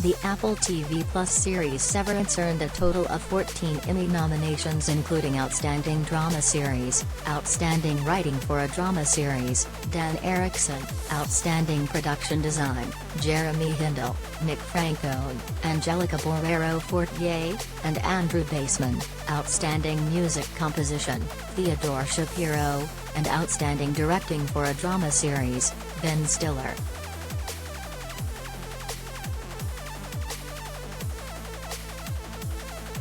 The Apple TV Plus series Severance earned a total of 14 Emmy nominations, including Outstanding Drama Series, Outstanding Writing for a Drama Series, Dan Erickson, Outstanding Production Design, Jeremy Hindle, Nick Francone, Angelica Borrero-Fortier, and Andrew Baseman, Outstanding Music Composition, Theodore Shapiro, and Outstanding Directing for a Drama Series, Ben Stiller.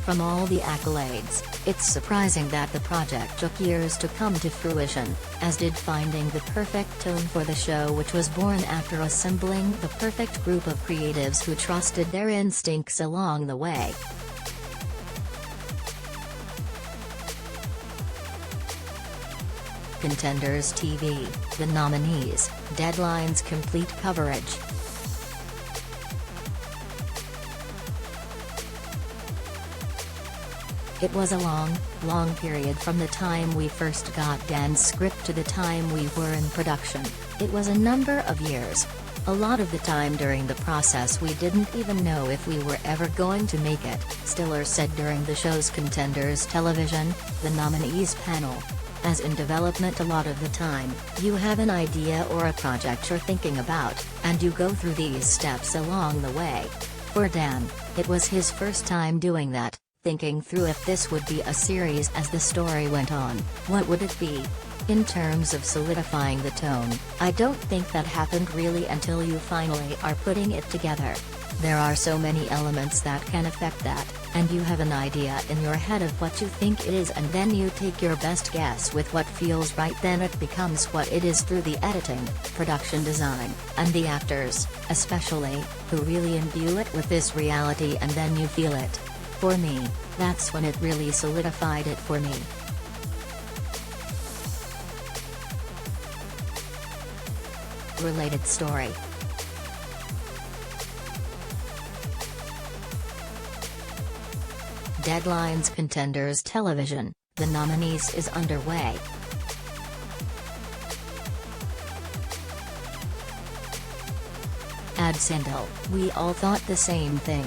From all the accolades, it's surprising that the project took years to come to fruition, as did finding the perfect tone for the show, which was born after assembling the perfect group of creatives who trusted their instincts along the way. Contenders TV, the nominees, deadlines, complete coverage. It was a long period from the time we first got Dan's script to the time we were in production. It was a number of years. A lot of the time during the process we didn't even know if we were ever going to make it, Stiller said during the show's Contenders Television, the nominees panel. As in development, a lot of the time, you have an idea or a project you're thinking about, and you go through these steps along the way. For Dan, it was his first time doing that. Thinking through if this would be a series as the story went on, what would it be? In terms of solidifying the tone, I don't think that happened really until you finally are putting it together. There are so many elements that can affect that, and you have an idea in your head of what you think it is, and then you take your best guess with what feels right, then it becomes what it is through the editing, production design, and the actors, especially, who really imbue it with this reality, and then you feel it. For me, that's when it really solidified it for me. Related story. Deadlines Contenders Television, the nominees is underway. Hindle, we all thought the same thing.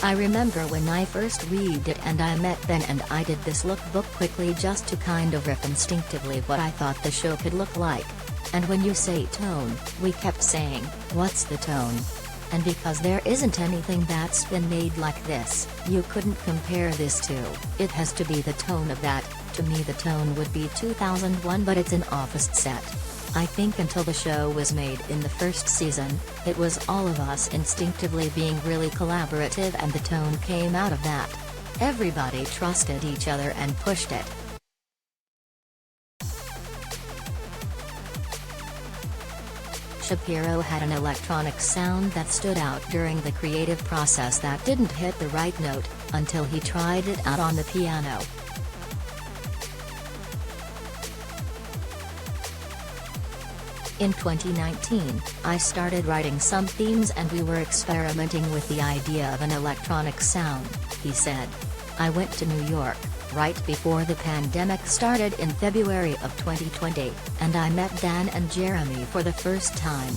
I remember when I first read it and I met Ben and I did this lookbook quickly just to kind of riff instinctively what I thought the show could look like. And when you say tone, we kept saying, what's the tone? And because there isn't anything that's been made like this, you couldn't compare this to, it has to be the tone of that. To me the tone would be 2001, but it's an office set. I think until the show was made in the first season, it was all of us instinctively being really collaborative, and the tone came out of that. Everybody trusted each other and pushed it. Shapiro had an electronic sound that stood out during the creative process that didn't hit the right note, until he tried it out on the piano. In 2019, I started writing some themes and we were experimenting with the idea of an electronic sound, he said. I went to New York, right before the pandemic started in February of 2020, and I met Dan and Jeremy for the first time.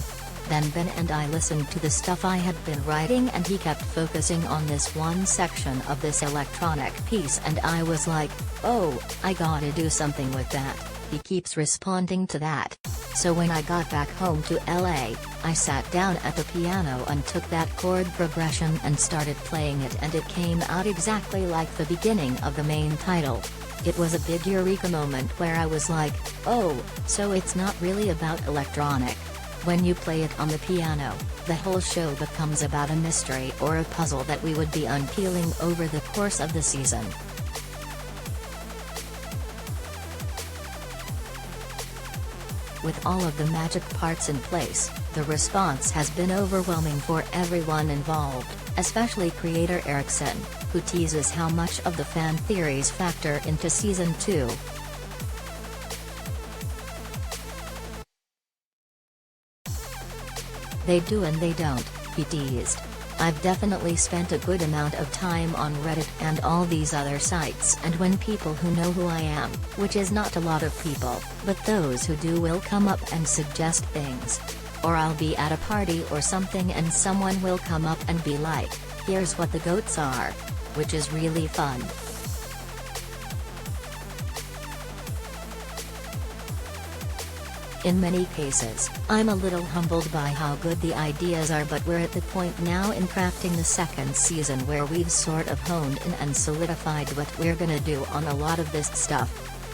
Then Ben and I listened to the stuff I had been writing, and he kept focusing on this one section of this electronic piece, and I was like, oh, I gotta do something with that. He keeps responding to that. So when I got back home to LA, I sat down at the piano and took that chord progression and started playing it, and it came out exactly like the beginning of the main title. It was a big eureka moment where I was like, oh, so it's not really about electronic. When you play it on the piano, the whole show becomes about a mystery or a puzzle that we would be unpeeling over the course of the season. With all of the magic parts in place, the response has been overwhelming for everyone involved, especially creator Erickson, who teases how much of the fan theories factor into Season 2. They do and they don't, he teased. I've definitely spent a good amount of time on Reddit and all these other sites, and when people who know who I am, which is not a lot of people, but those who do will come up and suggest things. Or I'll be at a party or something and someone will come up and be like, here's what the goats are. Which is really fun. In many cases, I'm a little humbled by how good the ideas are, but we're at the point now in crafting the second season where we've sort of honed in and solidified what we're gonna do on a lot of this stuff.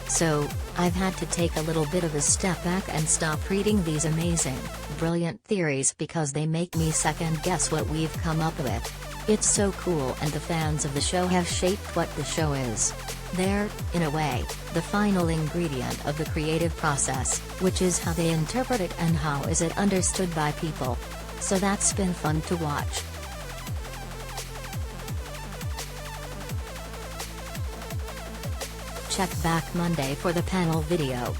So, I've had to take a little bit of a step back and stop reading these amazing, brilliant theories because they make me second guess what we've come up with. It's so cool, and the fans of the show have shaped what the show is. They're, in a way, the final ingredient of the creative process, which is how they interpret it and how is it understood by people. So that's been fun to watch. Check back Monday for the panel video.